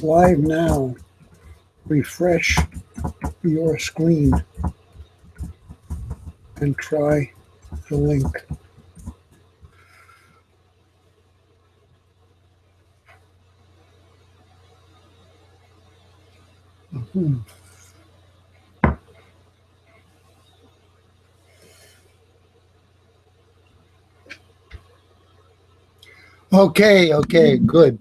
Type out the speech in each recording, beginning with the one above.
Live now. Refresh your screen and try the link. Okay, good.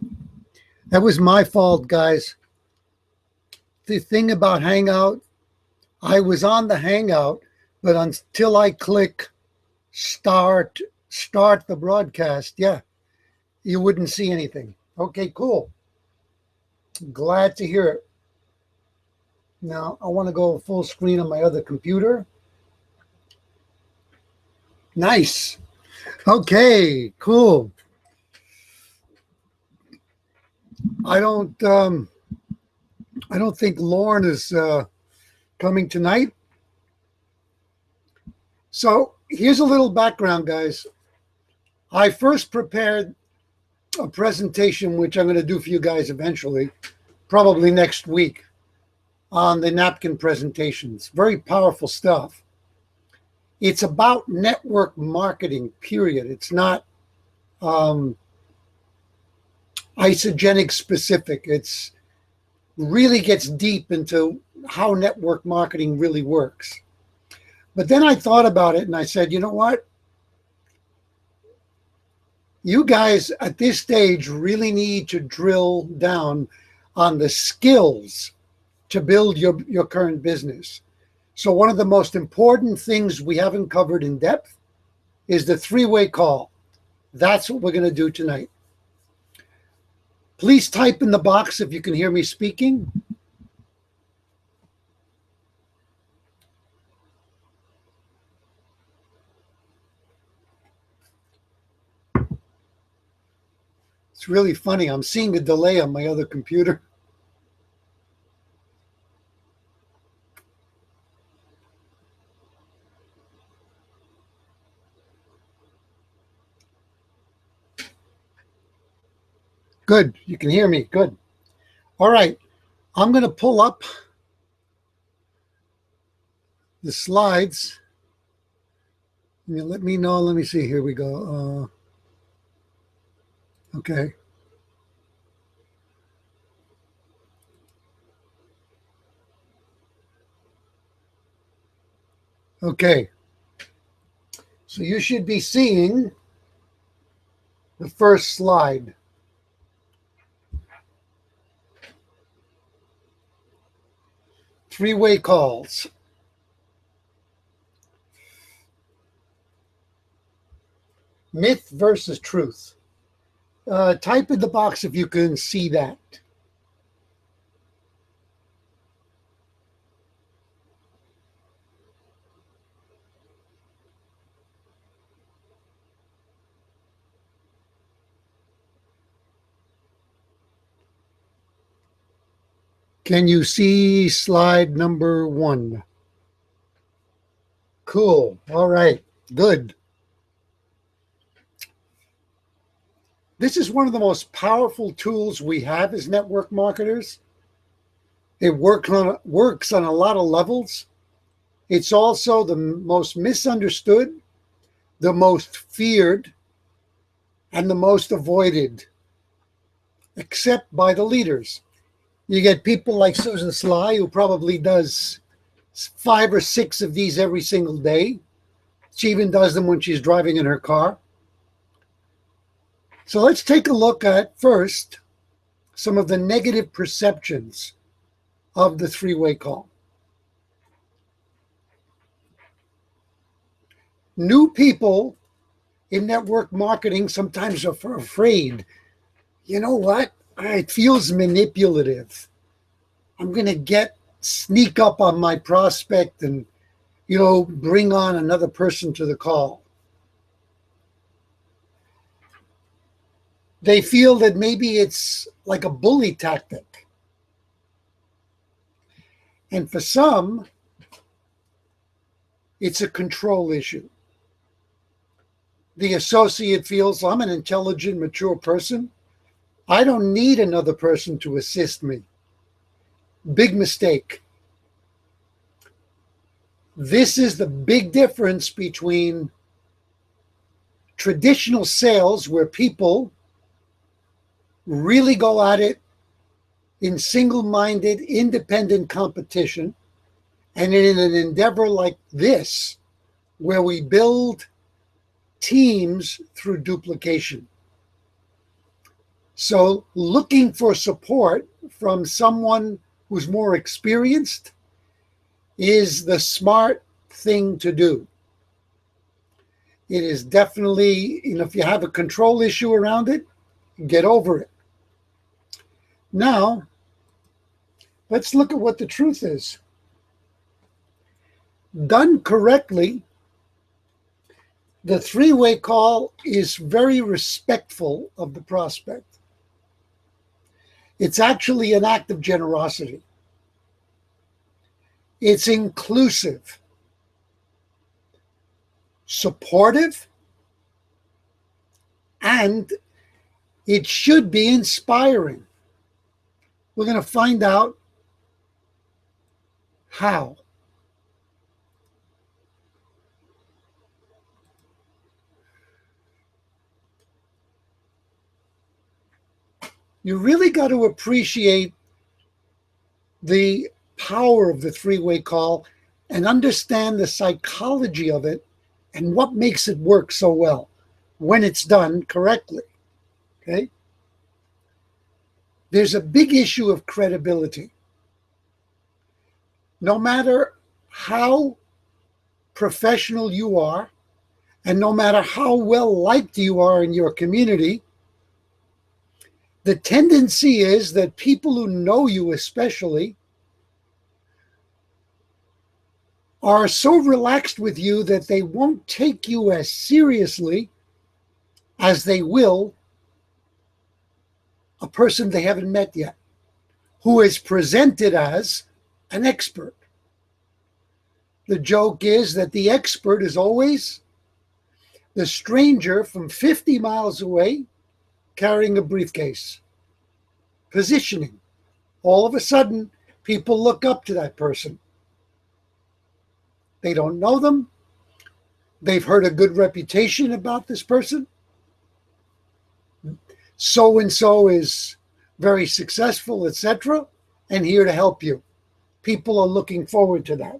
That was my fault, guys. The thing about Hangout, I was on the Hangout, but until I click start the broadcast, you wouldn't see anything. Okay, cool. Glad to hear it. Now I want to go full screen on my other computer. Nice. Okay, cool. I don't think Lauren is coming tonight. So here's a little background, guys. I first prepared a presentation, which I'm going to do for you guys eventually, probably next week, on the napkin presentations. Very powerful stuff. It's about network marketing, period. It's not isogenic specific. It's really gets deep into how network marketing really works. But then I thought about it and I said, you know what? You guys at this stage really need to drill down on the skills to build your current business. So one of the most important things we haven't covered in depth is the three-way call. That's what we're going to do tonight. Please type in the box if you can hear me speaking. It's really funny. I'm seeing a delay on my other computer. Good. You can hear me. Good. All right. I'm going to pull up the slides. Let me know. Let me see. Here we go. Okay. Okay. So you should be seeing the first slide. Three-way calls. Myth versus truth. Type in the box if you can see that. Can you see slide number 1? Cool. All right. Good. This is one of the most powerful tools we have as network marketers. It works on a lot of levels. It's also the most misunderstood, the most feared, and the most avoided, except by the leaders. You get people like Susan Sly, who probably does 5 or 6 of these every single day. She even does them when she's driving in her car. So let's take a look at first some of the negative perceptions of the three-way call. New people in network marketing sometimes are afraid. You know what? It feels manipulative. I'm going to sneak up on my prospect and, bring on another person to the call. They feel that maybe it's like a bully tactic. And for some, it's a control issue. The associate feels, I'm an intelligent, mature person. I don't need another person to assist me. Big mistake. This is the big difference between traditional sales, where people really go at it in single-minded, independent competition, and in an endeavor like this, where we build teams through duplication. So looking for support from someone who's more experienced is the smart thing to do. It is definitely, if you have a control issue around it, get over it. Now, let's look at what the truth is. Done correctly, the three-way call is very respectful of the prospect. It's actually an act of generosity. It's inclusive, supportive, and it should be inspiring. We're going to find out how. You really got to appreciate the power of the three-way call and understand the psychology of it and what makes it work so well when it's done correctly. Okay? There's a big issue of credibility. No matter how professional you are, and no matter how well liked you are in your community, the tendency is that people who know you especially are so relaxed with you that they won't take you as seriously as they will a person they haven't met yet, who is presented as an expert. The joke is that the expert is always the stranger from 50 miles away carrying a briefcase. Positioning. All of a sudden, people look up to that person. They don't know them. They've heard a good reputation about this person. So-and-so is very successful, etc., and here to help you. People are looking forward to that.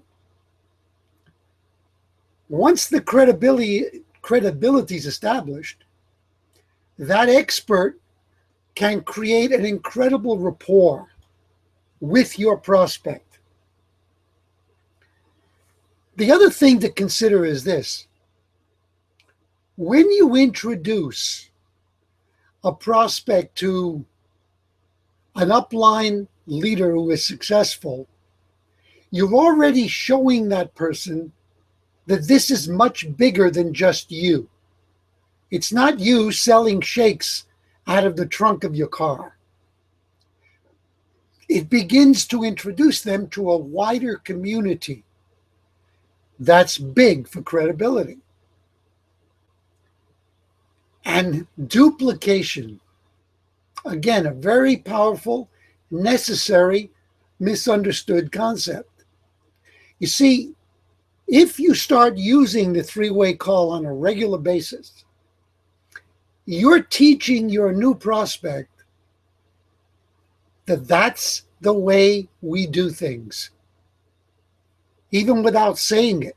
Once the credibility is established, that expert can create an incredible rapport with your prospect. The other thing to consider is this. When you introduce a prospect to an upline leader who is successful, you're already showing that person that this is much bigger than just you. It's not you selling shakes out of the trunk of your car. It begins to introduce them to a wider community. That's big for credibility. And duplication, again, a very powerful, necessary, misunderstood concept. You see, if you start using the three-way call on a regular basis, you're teaching your new prospect that that's the way we do things, even without saying it.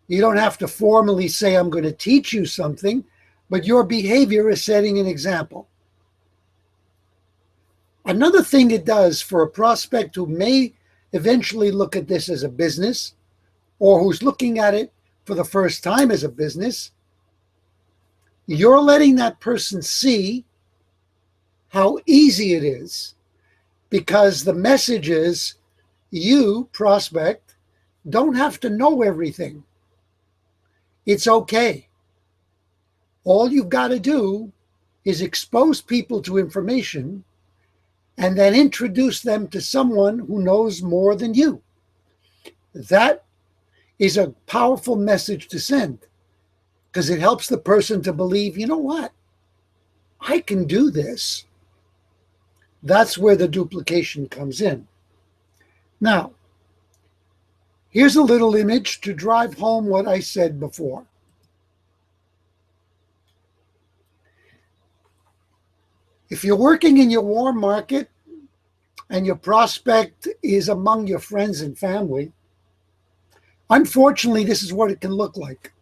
You don't have to formally say, I'm going to teach you something, but your behavior is setting an example. Another thing it does for a prospect who may eventually look at this as a business, or who's looking at it for the first time as a business, you're letting that person see how easy it is, because the message is, you, prospect, don't have to know everything. It's okay. All you've got to do is expose people to information and then introduce them to someone who knows more than you. That is a powerful message to send, because it helps the person to believe, you know what? I can do this. That's where the duplication comes in. Now, here's a little image to drive home what I said before. If you're working in your warm market and your prospect is among your friends and family, unfortunately, this is what it can look like.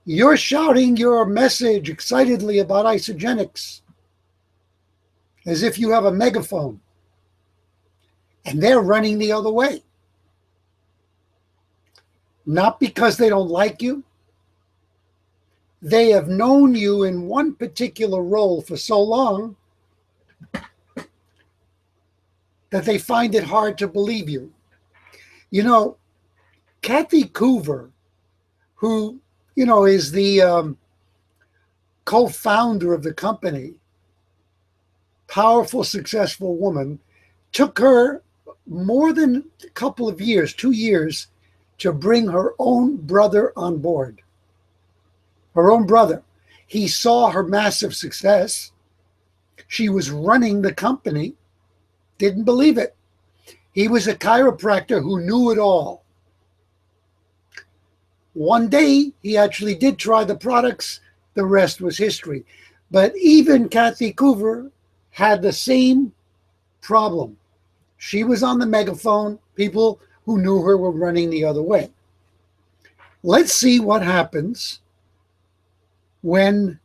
You're shouting your message excitedly about Isagenix as if you have a megaphone, and they're running the other way. Not because they don't like you. They have known you in one particular role for so long that they find it hard to believe you. You know, Kathy Coover, who, is the co-founder of the company, powerful, successful woman, took her more than a couple of years, 2 years, to bring her own brother on board. Her own brother. He saw her massive success. She was running the company, didn't believe it. He was a chiropractor who knew it all. One day, he actually did try the products. The rest was history. But even Kathy Coover had the same problem. She was on the megaphone. People who knew her were running the other way. Let's see what happens when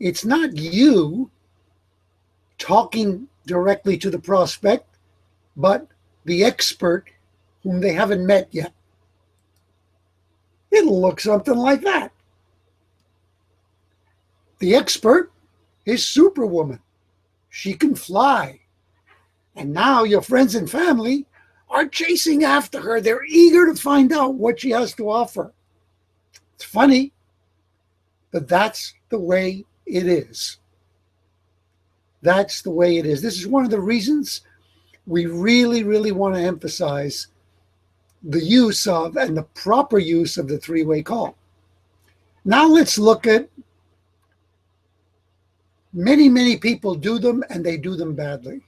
it's not you talking directly to the prospect, but the expert whom they haven't met yet. It'll look something like that. The expert is Superwoman. She can fly. And now your friends and family are chasing after her. They're eager to find out what she has to offer. It's funny, but that's the way it is. That's the way it is. This is one of the reasons we really, really want to emphasize the use of and the proper use of the three-way call. Now let's look at many, many people do them and they do them badly.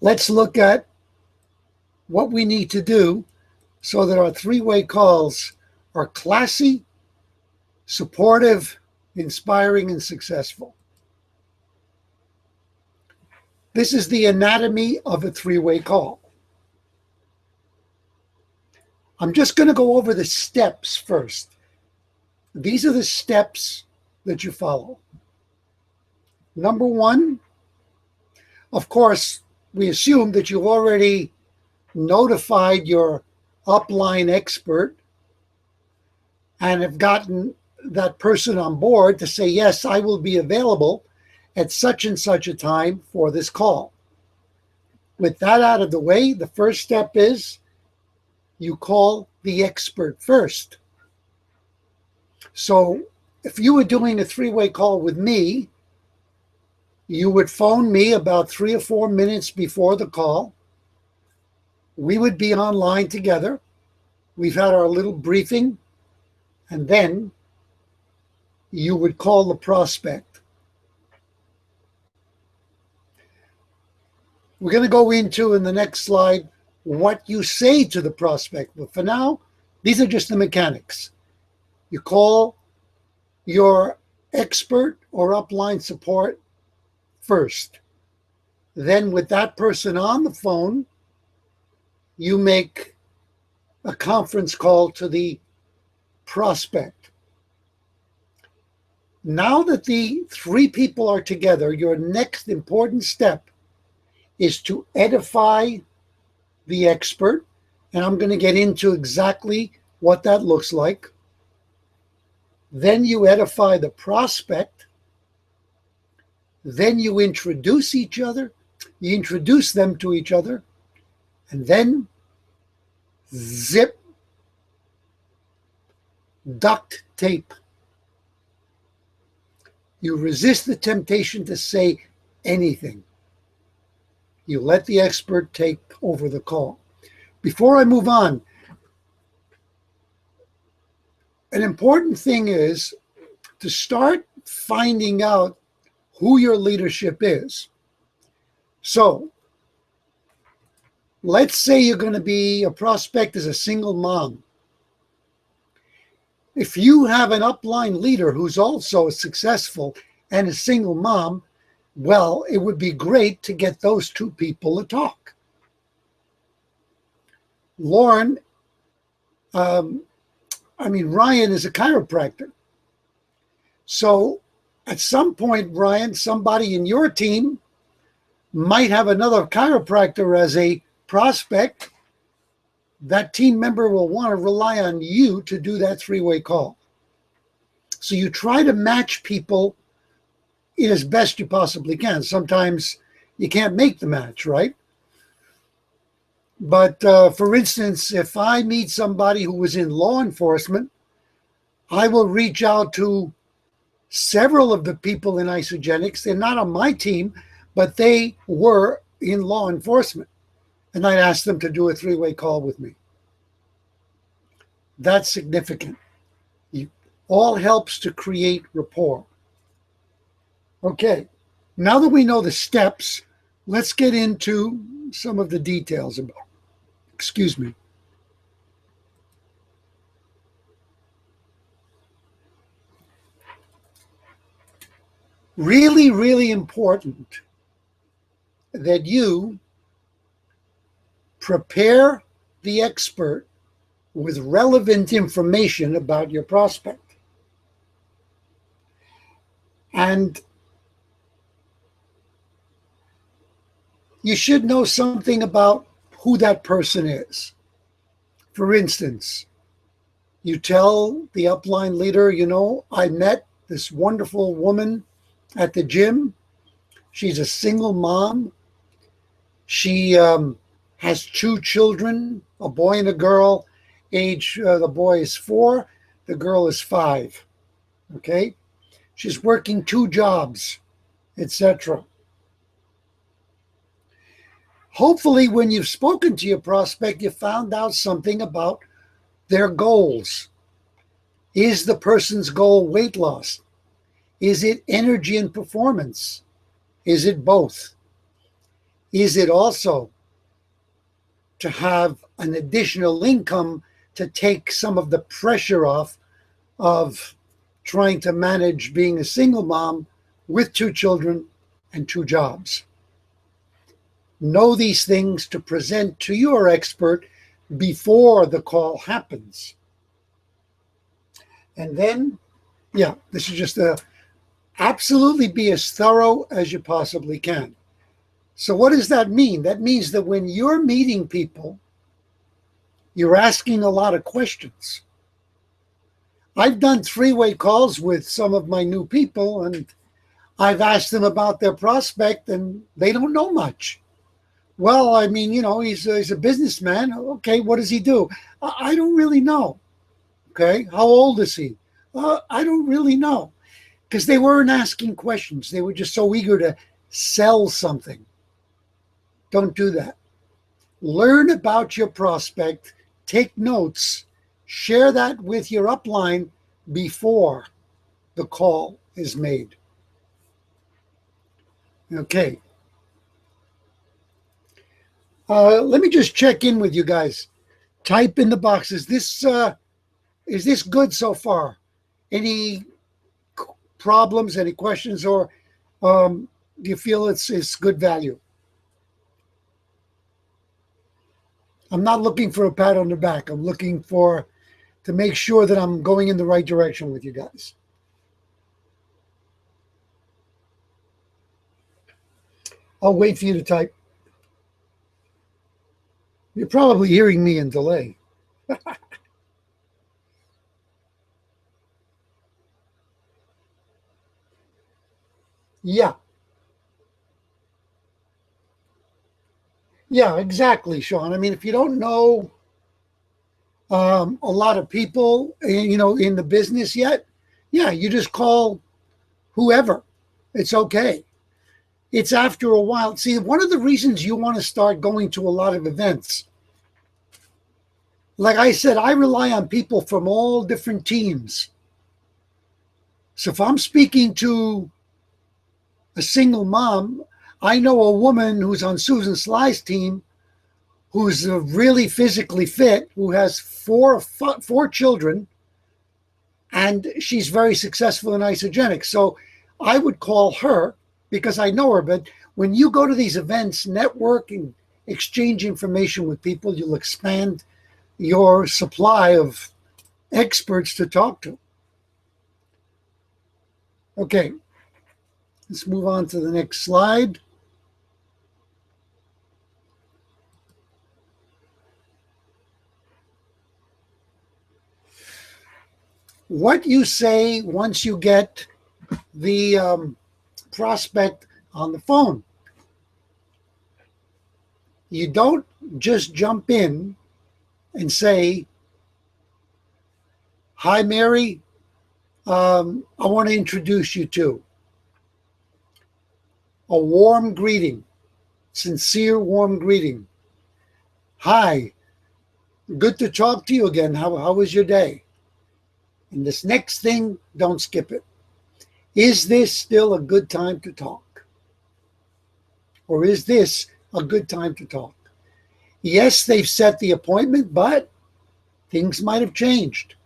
Let's look at what we need to do so that our three-way calls are classy, supportive, inspiring, and successful. This is the anatomy of a three-way call. I'm just going to go over the steps first. These are the steps that you follow. Number one, of course, we assume that you've already notified your upline expert and have gotten that person on board to say, yes, I will be available at such and such a time for this call. With that out of the way, the first step is you call the expert first. So if you were doing a three-way call with me, you would phone me about 3 or 4 minutes before the call. We would be online together. We've had our little briefing, and then you would call the prospect. We're going to go into, in the next slide, what you say to the prospect. But for now, these are just the mechanics. You call your expert or upline support first. Then with that person on the phone, you make a conference call to the prospect. Now that the 3 people are together, your next important step is to edify the expert. And I'm going to get into exactly what that looks like. Then you edify the prospect. Then you introduce each other. You introduce them to each other. And then zip, duct tape. You resist the temptation to say anything. You let the expert take over the call. Before I move on, an important thing is to start finding out who your leadership is. So let's say you're going to be a prospect as a single mom. If you have an upline leader who's also successful and a single mom, well, it would be great to get those two people to talk. Ryan is a chiropractor. So at some point, Ryan, somebody in your team might have another chiropractor as a prospect. That team member will want to rely on you to do that three-way call. So you try to match people in as best you possibly can. Sometimes you can't make the match, right? But for instance, if I meet somebody who was in law enforcement, I will reach out to several of the people in Isagenix. They're not on my team, but they were in law enforcement. And I'd ask them to do a three-way call with me. That's significant. It all helps to create rapport. Okay, now that we know the steps, let's get into some of the details about. Excuse me. Really, really important that you prepare the expert with relevant information about your prospect. And you should know something about who that person is. For instance, you tell the upline leader, I met this wonderful woman at the gym. She's a single mom. She has two children, a boy and a girl. The boy is 4, the girl is 5. Okay? She's working 2 jobs, etc. Hopefully, when you've spoken to your prospect, you found out something about their goals. Is the person's goal weight loss? Is it energy and performance? Is it both? Is it also to have an additional income to take some of the pressure off of trying to manage being a single mom with 2 children and 2 jobs? Know these things to present to your expert before the call happens. And then, this is just absolutely be as thorough as you possibly can. So what does that mean? That means that when you're meeting people, you're asking a lot of questions. I've done 3-way calls with some of my new people, and I've asked them about their prospect, and they don't know much. Well, he's a businessman. Okay, what does he do? I don't really know. Okay, how old is he? I don't really know. Because they weren't asking questions. They were just so eager to sell something. Don't do that. Learn about your prospect, take notes, share that with your upline before the call is made. Okay. Let me just check in with you guys. Type in the box. Is this good so far? Any problems, any questions, or do you feel it's good value? I'm not looking for a pat on the back. I'm looking to make sure that I'm going in the right direction with you guys. I'll wait for you to type. You're probably hearing me in delay. Yeah. Yeah, exactly, Sean. If you don't know a lot of people, in the business yet, you just call whoever. It's okay. It's after a while. See, one of the reasons you want to start going to a lot of events, like I said, I rely on people from all different teams. So if I'm speaking to a single mom, I know a woman who's on Susan Sly's team who's really physically fit, who has four children, and she's very successful in Isagenix. So I would call her because I know her. But when you go to these events, networking, exchange information with people, you'll expand your supply of experts to talk to. Okay, let's move on to the next slide. What you say once you get the prospect on the phone. You don't just jump in and say, "Hi, Mary, I want to introduce you to." A warm greeting, sincere warm greeting. "Hi, good to talk to you again. How was your day?" And this next thing, don't skip it. Is this still a good time to talk? Or is this a good time to talk? Yes, they've set the appointment, but things might have changed.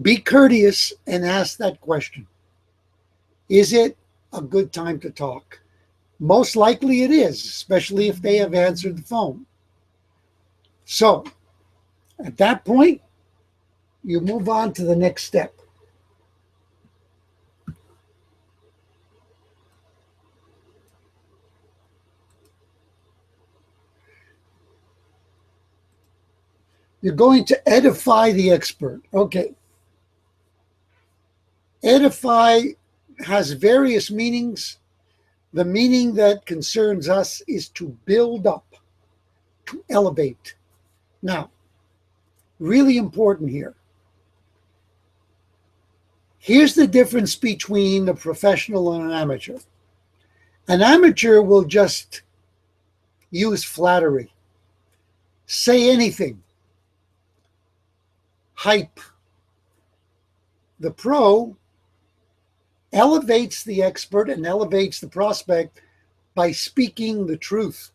Be courteous and ask that question. Is it a good time to talk? Most likely it is, especially if they have answered the phone. So at that point, you move on to the next step. You're going to edify the expert. Okay. Edify has various meanings. The meaning that concerns us is to build up, to elevate. Now, really important here. Here's the difference between a professional and an amateur. An amateur will just use flattery, say anything, hype. The pro elevates the expert and elevates the prospect by speaking the truth.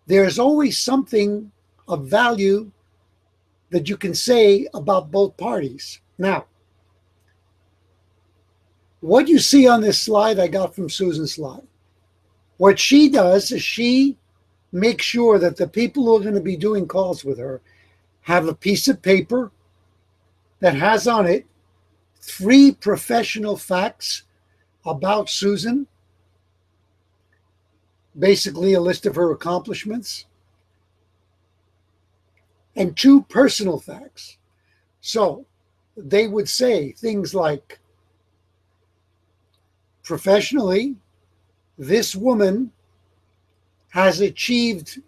There's always something of value that you can say about both parties. Now, what you see on this slide, I got from Susan Sly. What she does is she makes sure that the people who are going to be doing calls with her have a piece of paper that has on it 3 professional facts about Susan, basically a list of her accomplishments, and 2 personal facts. So they would say things like, professionally, this woman has achieved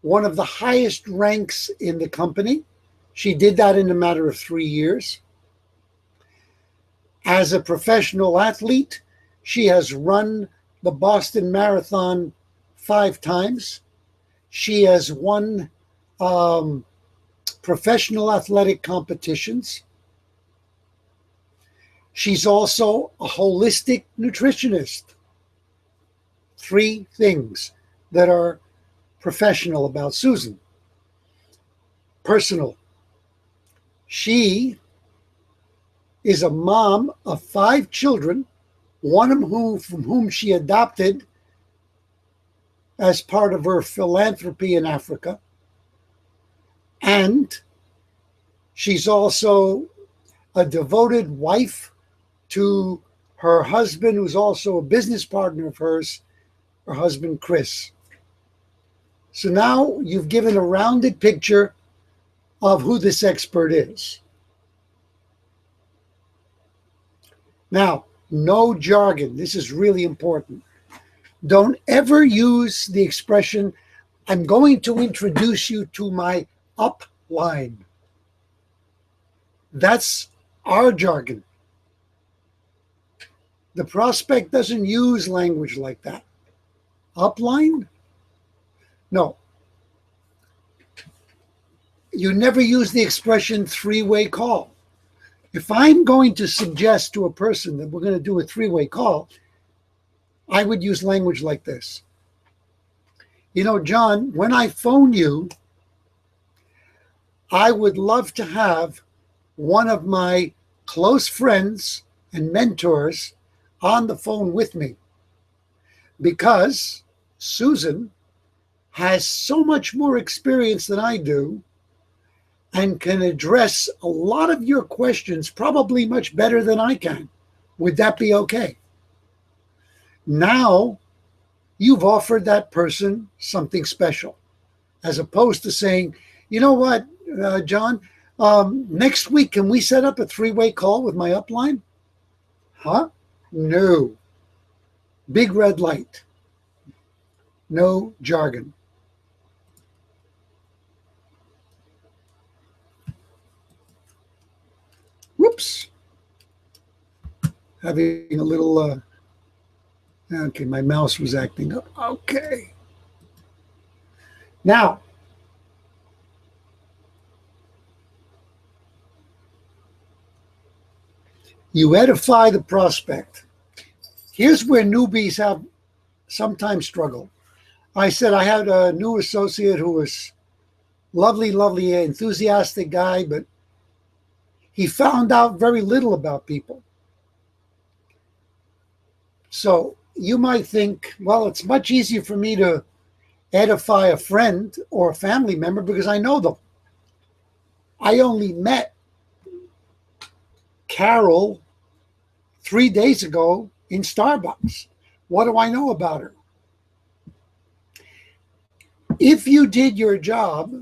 one of the highest ranks in the company. She did that in a matter of 3 years. As a professional athlete, she has run the Boston Marathon 5 times. She has won professional athletic competitions. She's also a holistic nutritionist. 3 things that are professional about Susan. Personal. She is a mom of 5 children, one of whom from whom she adopted as part of her philanthropy in Africa. And she's also a devoted wife to her husband, who's also a business partner of hers, her husband, Chris. So now you've given a rounded picture of who this expert is. Now, no jargon. This is really important. Don't ever use the expression, "I'm going to introduce you to my upline." That's our jargon. The prospect doesn't use language like that. Upline? No. You never use the expression 3-way call. If I'm going to suggest to a person that we're going to do a three-way call, I would use language like this. You know, John, when I phone you, I would love to have one of my close friends and mentors on the phone with me, because Susan has so much more experience than I do and can address a lot of your questions probably much better than I can. Would that be okay? Now you've offered that person something special, as opposed to saying, you know what, John, next week, can we set up a three-way call with my upline? Huh? No. Big red light. No jargon. Whoops. Having a little, okay, my mouse was acting up. Okay. Now, you edify the prospect. Here's where newbies have sometimes struggled. I said I had a new associate who was lovely, enthusiastic guy, but he found out very little about people. So you might think, well, it's much easier for me to edify a friend or a family member because I know them. I only met Carol 3 days ago in Starbucks. What do I know about her? If you did your job,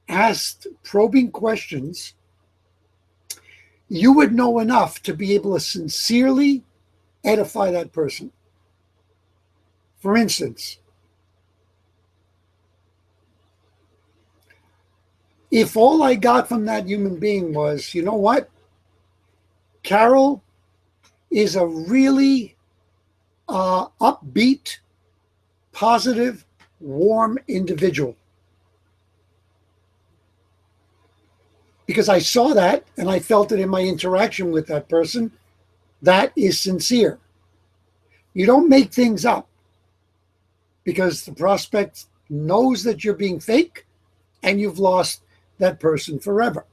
asked probing questions, you would know enough to be able to sincerely edify that person. For instance, if all I got from that human being was, you know what, Carol is a really upbeat, positive, warm individual. Because I saw that and I felt it in my interaction with that person. That is sincere. You don't make things up, because the prospect knows that you're being fake and you've lost that person forever.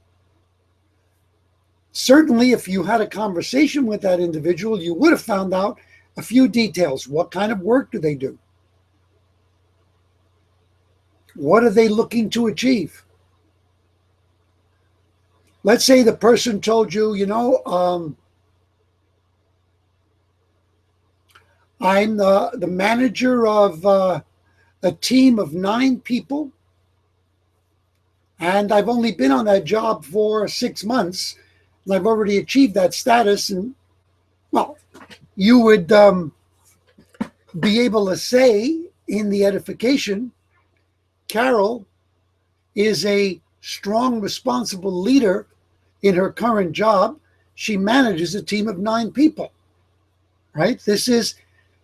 Certainly, if you had a conversation with that individual, you would have found out a few details. What kind of work do they do? What are they looking to achieve? Let's say the person told you, you know, I'm the manager of a team of 9 people, and I've only been on that job for 6 months, and I've already achieved that status. And, well, you would be able to say in the edification, Carol is a strong, responsible leader in her current job. She manages a team of 9 people, right?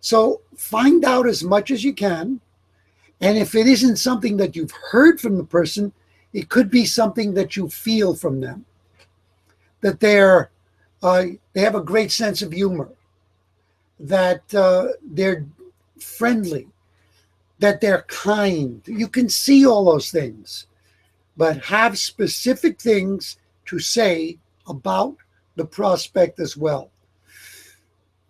So find out as much as you can. And if it isn't something that you've heard from the person, it could be something that you feel from them, that they have a great sense of humor, that they're friendly, that they're kind. You can see all those things, but have specific things to say about the prospect as well.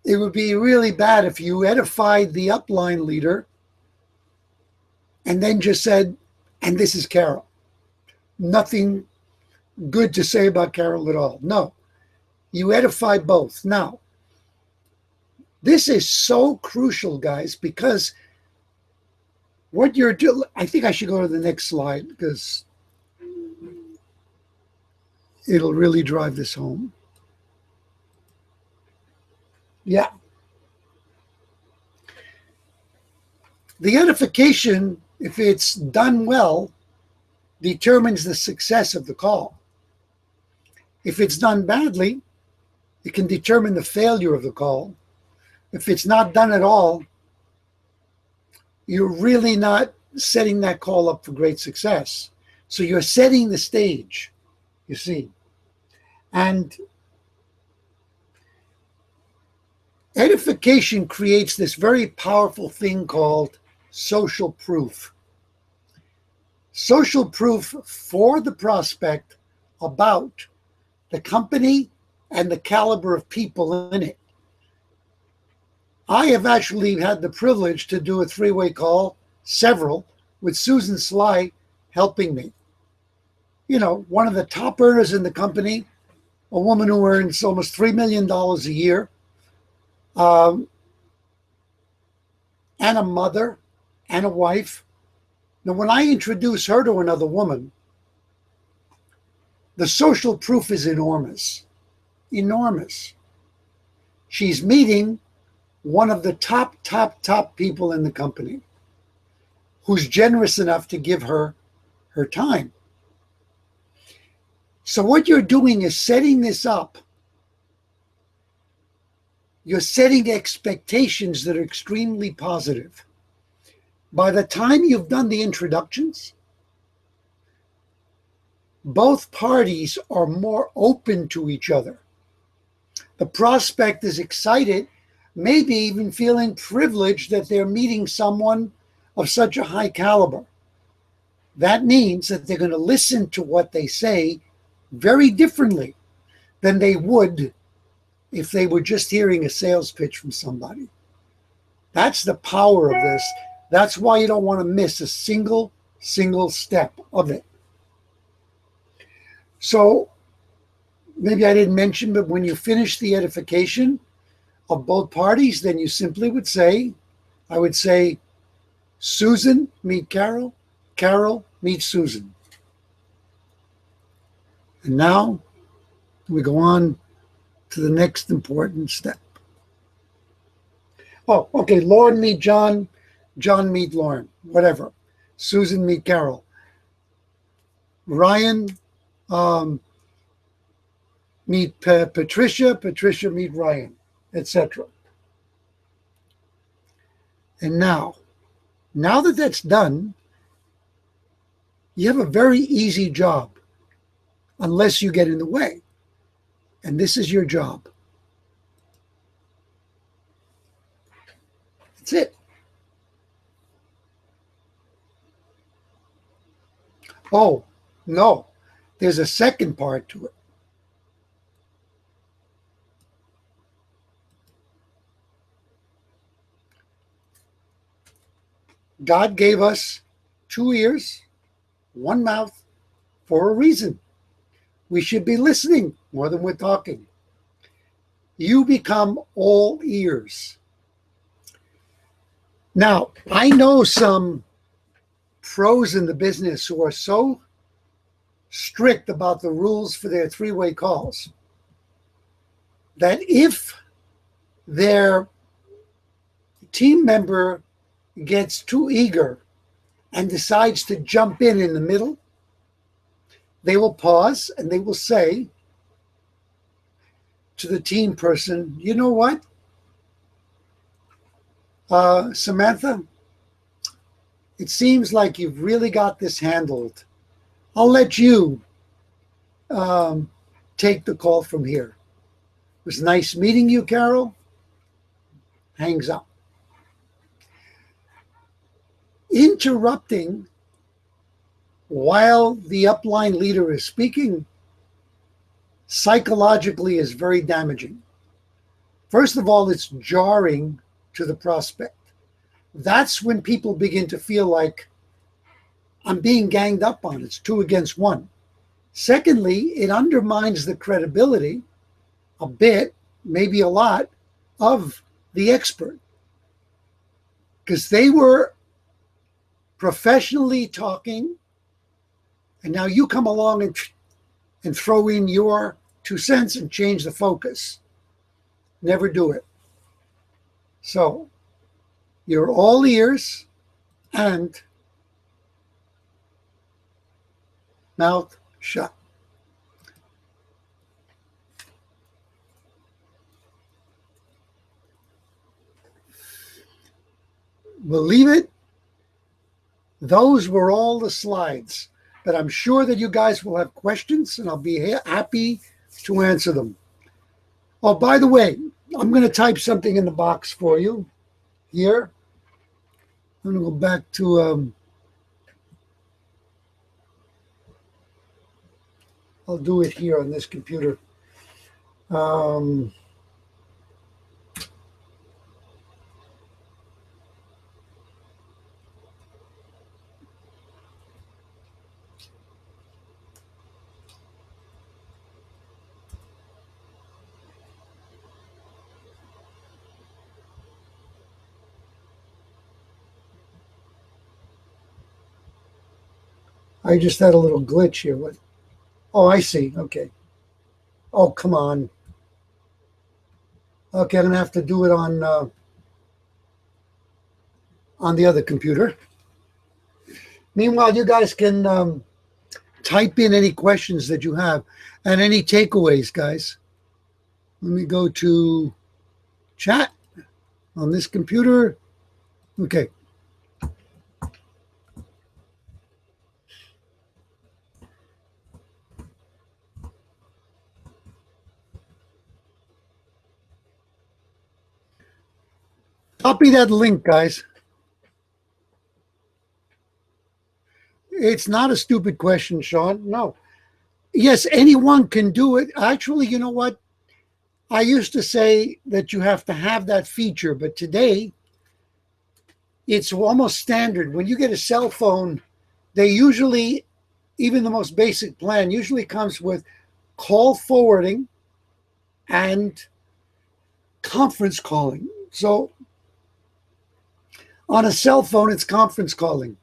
It would be really bad if you edified the upline leader and then just said, and this is Carol. Nothing good to say about Carol at all. No, you edify both. Now, this is so crucial, guys, because what you're doing, I think I should go to the next slide because it'll really drive this home. Yeah. The edification, if it's done well, determines the success of the call. If it's done badly, it can determine the failure of the call. If it's not done at all, you're really not setting that call up for great success. So you're setting the stage, you see. And edification creates this very powerful thing called social proof. Social proof for the prospect about the company and the caliber of people in it. I have actually had the privilege to do a three-way call, several, with Susan Sly helping me. You know, one of the top earners in the company, a woman who earns almost $3 million a year, and a mother and a wife. Now, when I introduce her to another woman, the social proof is enormous, enormous. She's meeting one of the top people in the company who's generous enough to give her her time. So what you're doing is setting this up. You're setting expectations that are extremely positive. By the time you've done the introductions, both parties are more open to each other. The prospect is excited, maybe even feeling privileged that they're meeting someone of such a high caliber. That means that they're going to listen to what they say very differently than they would if they were just hearing a sales pitch from somebody. That's the power of this. That's why you don't want to miss a single step of it. So maybe I didn't mention, but when you finish the edification of both parties, then you simply would say, I would say, Susan, meet Carol. Carol, meet Susan. And now we go on to the next important step. Oh, okay, Lauren, meet John. John, meet Lauren, whatever. Susan, meet Carol. Ryan, meet Patricia. Patricia, meet Ryan, etc. And now that that's done, you have a very easy job, unless you get in the way. And this is your job. That's it. Oh, no, there's a second part to it. God gave us 2 ears, 1 mouth for a reason. We should be listening more than we're talking. You become all ears. Now, I know some pros in the business who are so strict about the rules for their three-way calls that if their team member gets too eager and decides to jump in the middle, they will pause and they will say to the team person, you know what, Samantha, it seems like you've really got this handled. I'll let you take the call from here. It was nice meeting you, Carol. Hangs up. Interrupting while the upline leader is speaking psychologically is very damaging. First of all, it's jarring to the prospect. That's when people begin to feel like I'm being ganged up on. It's 2 against 1. Secondly, it undermines the credibility a bit, maybe a lot, of the expert, because they were professionally talking, and now you come along and throw in your 2 cents and change the focus. Never do it. So you're all ears and mouth shut. Believe it, those were all the slides. But I'm sure that you guys will have questions, and I'll be happy to answer them. Oh, by the way, I'm going to type something in the box for you here. I'm going to go back to, I'll do it here on this computer. I just had a little glitch here. What? Oh, I see. Okay. Oh, come on. Okay, I'm going to have to do it on the other computer. Meanwhile, you guys can type in any questions that you have and any takeaways, guys. Let me go to chat on this computer. Okay. Copy that link, guys. It's not a stupid question, Sean. No. Yes, anyone can do it. Actually, you know what? I used to say that you have to have that feature, but today it's almost standard. When you get a cell phone, they usually, even the most basic plan, usually comes with call forwarding and conference calling. So on a cell phone, it's conference calling.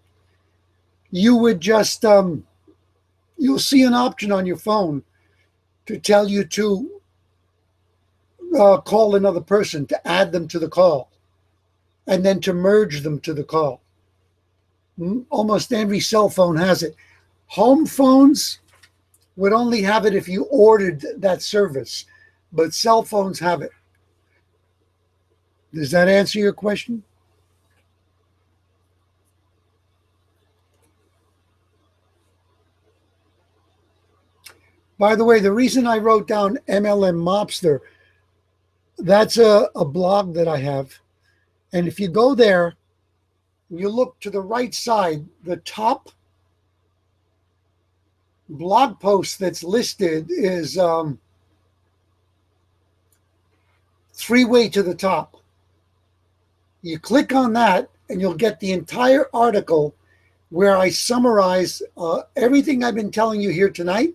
You would just, you'll see an option on your phone to tell you to call another person, to add them to the call, and then to merge them to the call. Almost every cell phone has it. Home phones would only have it if you ordered that service, but cell phones have it. Does that answer your question? By the way, the reason I wrote down MLM Mobster, that's a blog that I have. And if you go there, you look to the right side, the top blog post that's listed is three-way to the top. You click on that and you'll get the entire article where I summarize everything I've been telling you here tonight.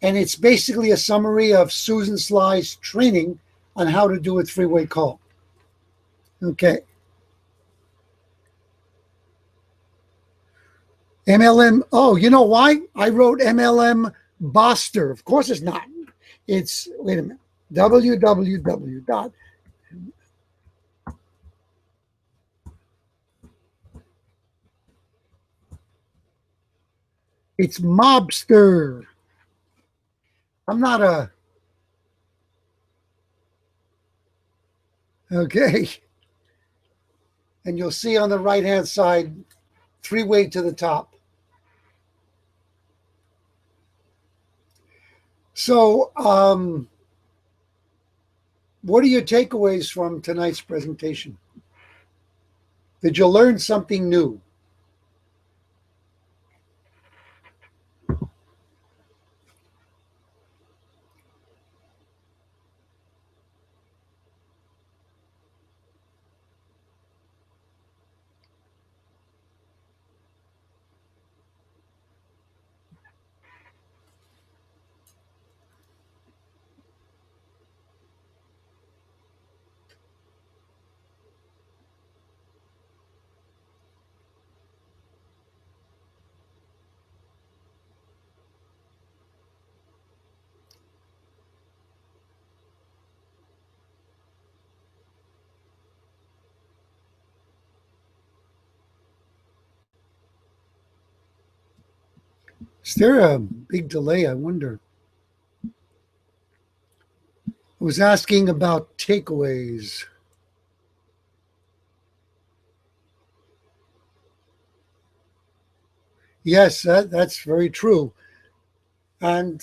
And it's basically a summary of Susan Sly's training on how to do a three-way call. Okay. MLM. Oh, you know why? I wrote MLM Boster. Of course it's not. It's, wait a minute, www. It's Mobster. I'm not a, okay. And you'll see on the right-hand side, three-way to the top. So, what are your takeaways from tonight's presentation? Did you learn something new? Is there a big delay? I wonder. I was asking about takeaways. Yes, that's very true. And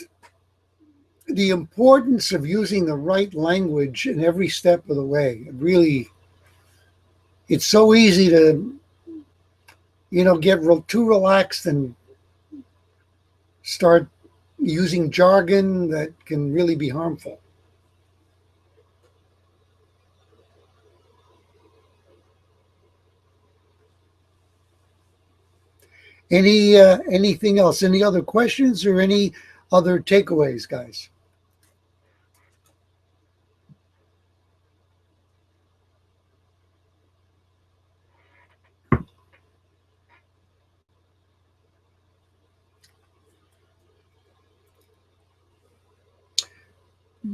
the importance of using the right language in every step of the way. Really, it's so easy to, get too relaxed and start using jargon that can really be harmful. Anything else? Any other questions or any other takeaways, guys?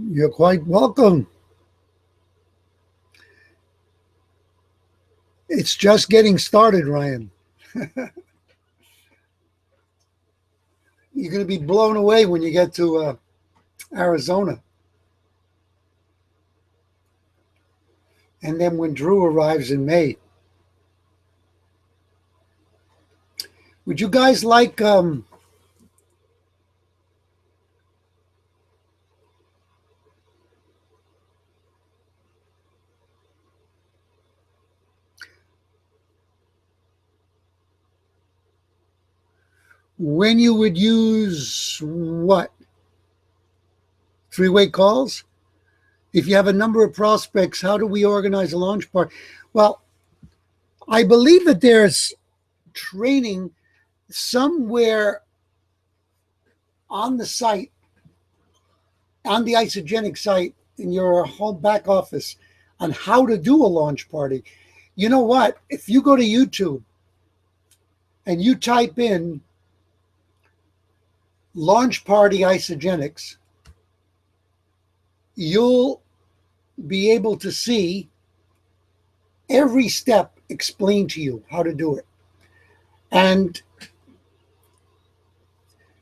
You're quite welcome. It's just getting started, Ryan. You're going to be blown away when you get to Arizona. And then when Drew arrives in May. Would you guys like when you would use what? Three-way calls? If you have a number of prospects, how do we organize a launch party? Well, I believe that there's training somewhere on the site, on the Isagenix site in your home back office on how to do a launch party. You know what? If you go to YouTube and you type in launch party Isagenix, you'll be able to see every step explained to you how to do it. And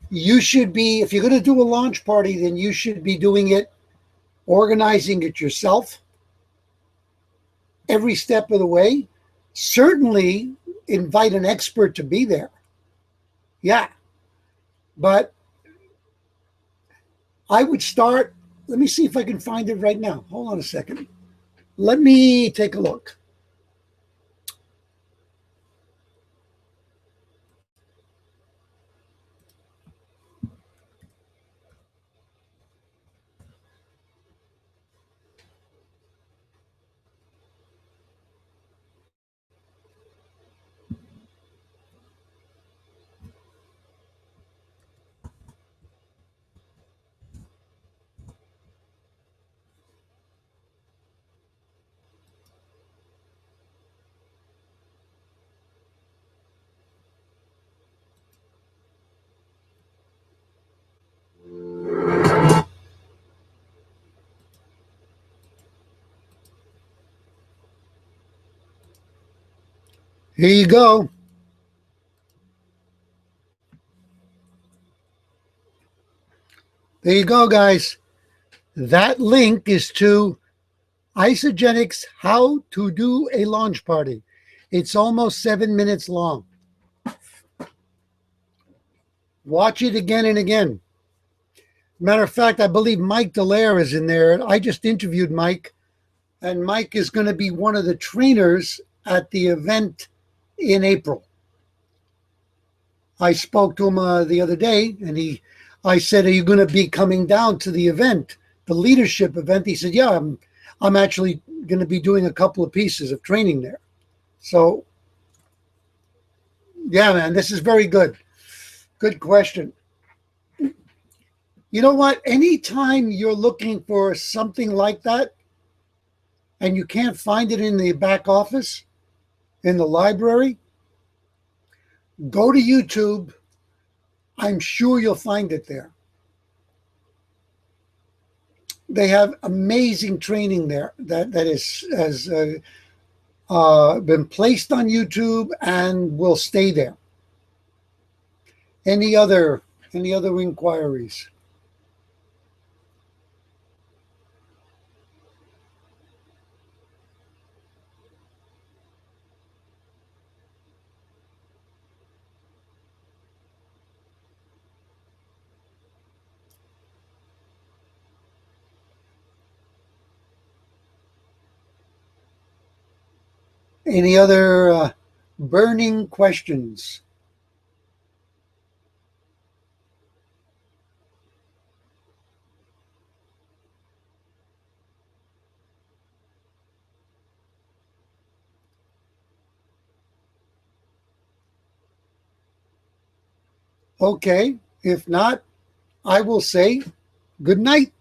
you should be, if you're going to do a launch party, then you should be doing it, organizing it yourself every step of the way. Certainly invite an expert to be there. Yeah. But I would start, let me see if I can find it right now. Hold on a second. Let me take a look. Here you go. There you go, guys. That link is to Isagenix How to Do a Launch Party. It's almost 7 minutes long. Watch it again and again. Matter of fact, I believe Mike Dallaire is in there. I just interviewed Mike, and Mike is going to be one of the trainers at the event in April. I spoke to him the other day, and I said, "Are you going to be coming down to the event, the leadership event?" He said, "Yeah, I'm actually going to be doing a couple of pieces of training there." So, yeah, man, this is very good. Good question. You know what? Anytime you're looking for something like that and you can't find it in the back office, in the library, go to YouTube. I'm sure you'll find it there. They have amazing training there that has been placed on YouTube and will stay there. Any other inquiries? Any other burning questions? Okay. If not, I will say good night.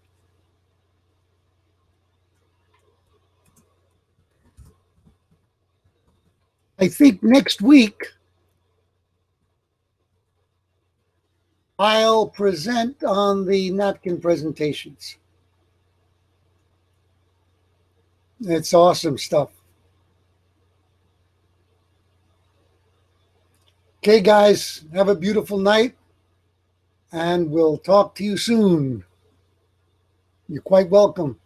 I think next week I'll present on the napkin presentations. It's awesome stuff. Okay, guys, have a beautiful night, and we'll talk to you soon. You're quite welcome.